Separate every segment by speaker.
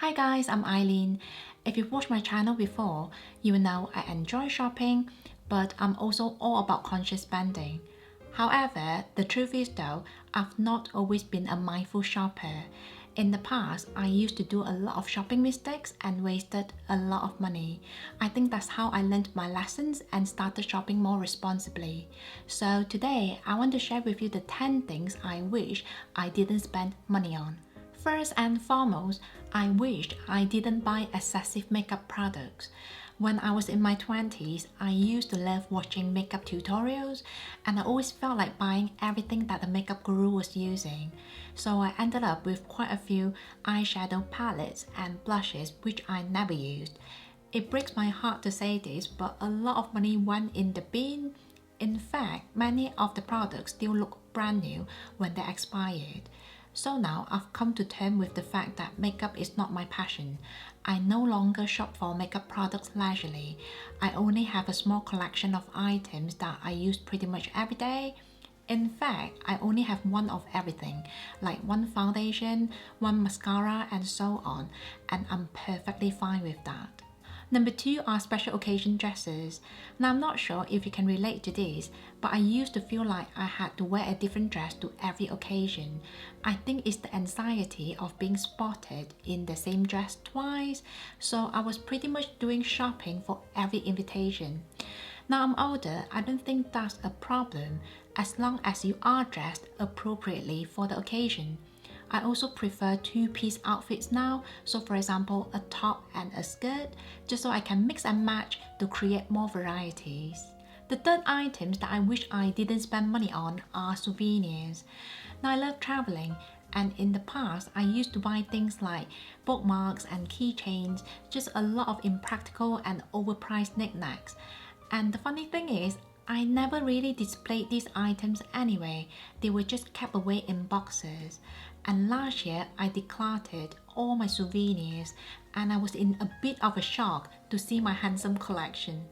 Speaker 1: Hi guys, I'm Eileen. If you've watched my channel before, you will know I enjoy shopping, but I'm also all about conscious spending. However, the truth is though, I've not always been a mindful shopper. In the past, I used to do a lot of shopping mistakes and wasted a lot of money. I think that's how I learned my lessons and started shopping more responsibly. So today, I want to share with you the 10 things I wish I didn't spend money on. First and foremost, I wished I didn't buy excessive makeup products. When I was in my 20s, I used to love watching makeup tutorials and I always felt like buying everything that the makeup guru was using. So I ended up with quite a few eyeshadow palettes and blushes which I never used. It breaks my heart to say this, but a lot of money went in the bin. In fact, many of the products still look brand new when they're expired. So now I've come to terms with the fact that makeup is not my passion. I no longer shop for makeup products leisurely. I only have a small collection of items that I use pretty much every day. In fact, I only have one of everything, like one foundation, one mascara and so on, and I'm perfectly fine with that. Number 2 are special occasion dresses. Now I'm not sure if you can relate to this, but I used to feel like I had to wear a different dress to every occasion. I think it's the anxiety of being spotted in the same dress twice, so I was pretty much doing shopping for every invitation. Now I'm older, I don't think that's a problem as long as you are dressed appropriately for the occasion. I also prefer two-piece outfits now, so for example a top and a skirt, just so I can mix and match to create more varieties. The third items that I wish I didn't spend money on are souvenirs. Now I love traveling, and in the past I used to buy things like bookmarks and keychains, just a lot of impractical and overpriced knickknacks. And the funny thing is, I never really displayed these items anyway, they were just kept away in boxes. And last year I decluttered all my souvenirs and I was in a bit of a shock to see my handsome collection.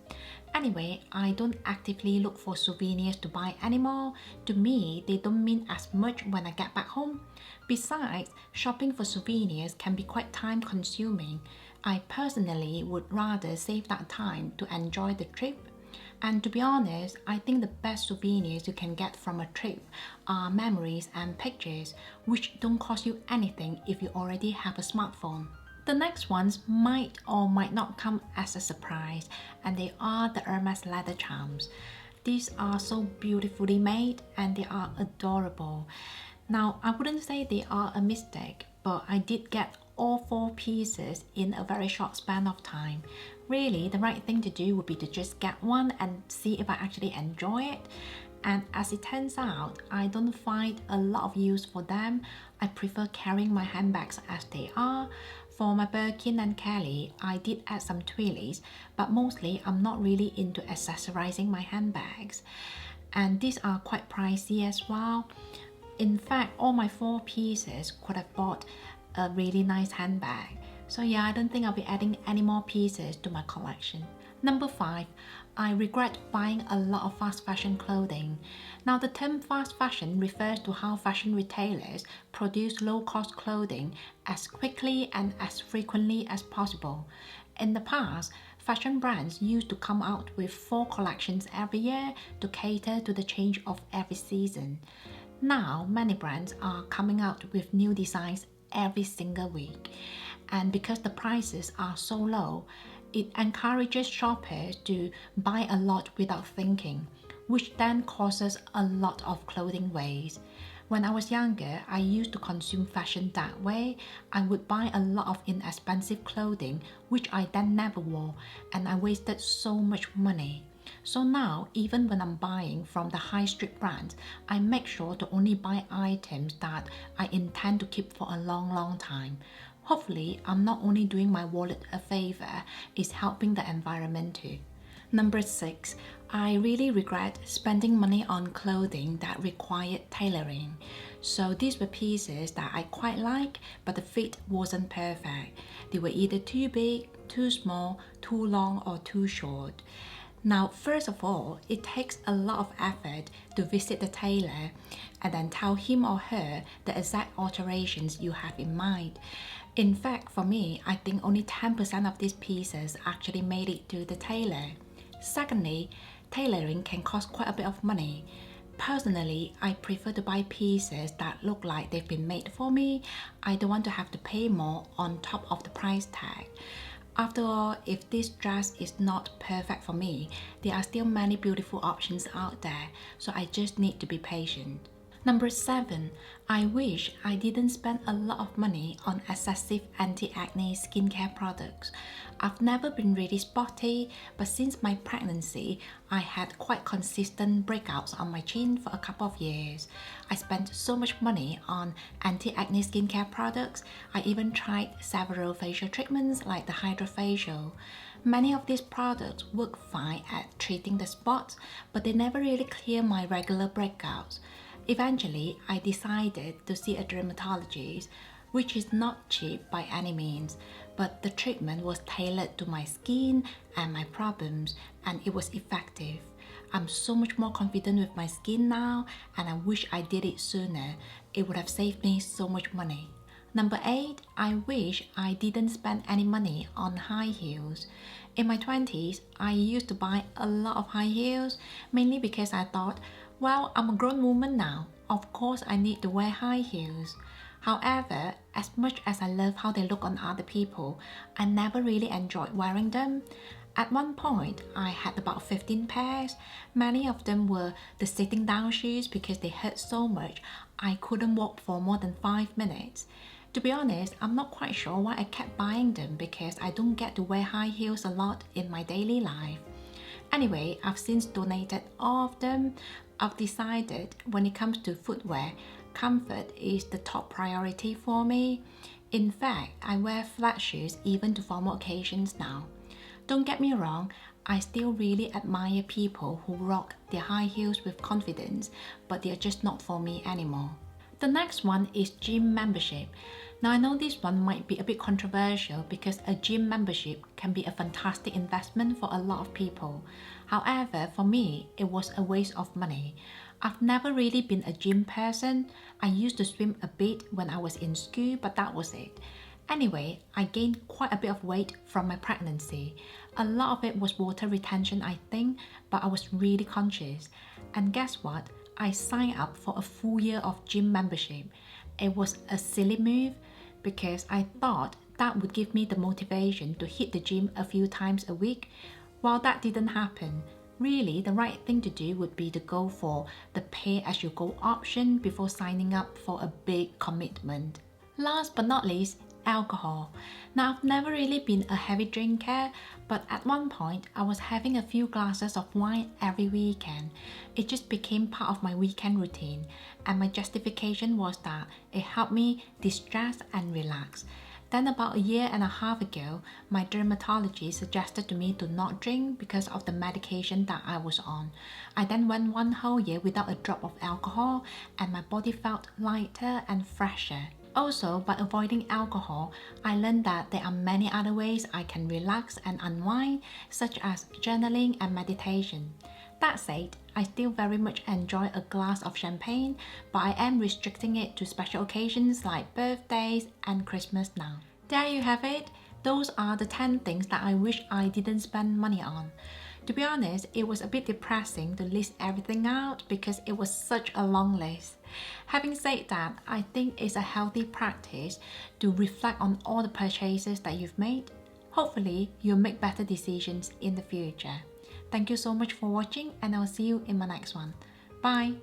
Speaker 1: Anyway, I don't actively look for souvenirs to buy anymore. To me, they don't mean as much when I get back home. Besides, shopping for souvenirs can be quite time consuming. I personally would rather save that time to enjoy the trip. And to be honest, I think the best souvenirs you can get from a trip are memories and pictures, which don't cost you anything if you already have a smartphone. The next ones might or might not come as a surprise, and they are the Hermes leather charms. These are so beautifully made and they are adorable. Now, I wouldn't say they are a mistake, but I did get all 4 pieces in a very short span of time. Really, the right thing to do would be to just get one and see if I actually enjoy it. And as it turns out, I don't find a lot of use for them. I prefer carrying my handbags as they are. For my Birkin and Kelly, I did add some twillies, but mostly I'm not really into accessorizing my handbags. And these are quite pricey as well. In fact, all my 4 pieces could have bought a really nice handbag. So yeah, I don't think I'll be adding any more pieces to my collection. Number 5, I regret buying a lot of fast fashion clothing. Now the term fast fashion refers to how fashion retailers produce low-cost clothing as quickly and as frequently as possible. In the past, fashion brands used to come out with 4 collections every year to cater to the change of every season. Now, many brands are coming out with new designs every single week. And because the prices are so low, it encourages shoppers to buy a lot without thinking, which then causes a lot of clothing waste. When I was younger, I used to consume fashion that way. I would buy a lot of inexpensive clothing, which I then never wore, and I wasted so much money. So now, even when I'm buying from the high street brands, I make sure to only buy items that I intend to keep for a long time. Hopefully, I'm not only doing my wallet a favor, it's helping the environment too. Number 6, I really regret spending money on clothing that required tailoring. So these were pieces that I quite like, but the fit wasn't perfect. They were either too big, too small, too long or too short. Now, first of all, it takes a lot of effort to visit the tailor and then tell him or her the exact alterations you have in mind. In fact, for me, I think only 10% of these pieces actually made it to the tailor. Secondly, tailoring can cost quite a bit of money. Personally, I prefer to buy pieces that look like they've been made for me. I don't want to have to pay more on top of the price tag. After all, if this dress is not perfect for me, there are still many beautiful options out there, so I just need to be patient. Number 7. I wish I didn't spend a lot of money on excessive anti-acne skincare products. I've never been really spotty, but since my pregnancy, I had quite consistent breakouts on my chin for a couple of years. I spent so much money on anti-acne skincare products. I even tried several facial treatments like the hydrofacial. Many of these products work fine at treating the spots, but they never really clear my regular breakouts. Eventually, I decided to see a dermatologist, which is not cheap by any means, but the treatment was tailored to my skin and my problems, and it was effective. I'm so much more confident with my skin now, and I wish I did it sooner. It would have saved me so much money. Number 8. I wish I didn't spend any money on high heels. In my 20s, I used to buy a lot of high heels, mainly because I thought, well, I'm a grown woman now. Of course I need to wear high heels. However, as much as I love how they look on other people, I never really enjoyed wearing them. At one point, I had about 15 pairs. Many of them were the sitting down shoes because they hurt so much I couldn't walk for more than 5 minutes. To be honest, I'm not quite sure why I kept buying them because I don't get to wear high heels a lot in my daily life. Anyway, I've since donated all of them. I've decided when it comes to footwear, comfort is the top priority for me. In fact, I wear flat shoes even to formal occasions now. Don't get me wrong, I still really admire people who rock their high heels with confidence, but they're just not for me anymore. The next one is gym membership. Now I know this one might be a bit controversial because a gym membership can be a fantastic investment for a lot of people. However, for me, it was a waste of money. I've never really been a gym person. I used to swim a bit when I was in school, but that was it. Anyway, I gained quite a bit of weight from my pregnancy. A lot of it was water retention, I think, but I was really conscious. And guess what? I signed up for a full year of gym membership. It was a silly move because I thought that would give me the motivation to hit the gym a few times a week. While that didn't happen, really the right thing to do would be to go for the pay-as-you-go option before signing up for a big commitment. Last but not least, alcohol. Now I've never really been a heavy drinker, but at one point I was having a few glasses of wine every weekend. It just became part of my weekend routine, and my justification was that it helped me distress and relax. Then about a year and a half ago, my dermatologist suggested to me to not drink because of the medication that I was on. I then went one whole year without a drop of alcohol, and my body felt lighter and fresher. Also, by avoiding alcohol, I learned that there are many other ways I can relax and unwind, such as journaling and meditation. That said, I still very much enjoy a glass of champagne, but I am restricting it to special occasions like birthdays and Christmas now. There you have it. Those are the 10 things that I wish I didn't spend money on. To be honest, it was a bit depressing to list everything out because it was such a long list. Having said that, I think it's a healthy practice to reflect on all the purchases that you've made. Hopefully, you'll make better decisions in the future. Thank you so much for watching, and I'll see you in my next one. Bye!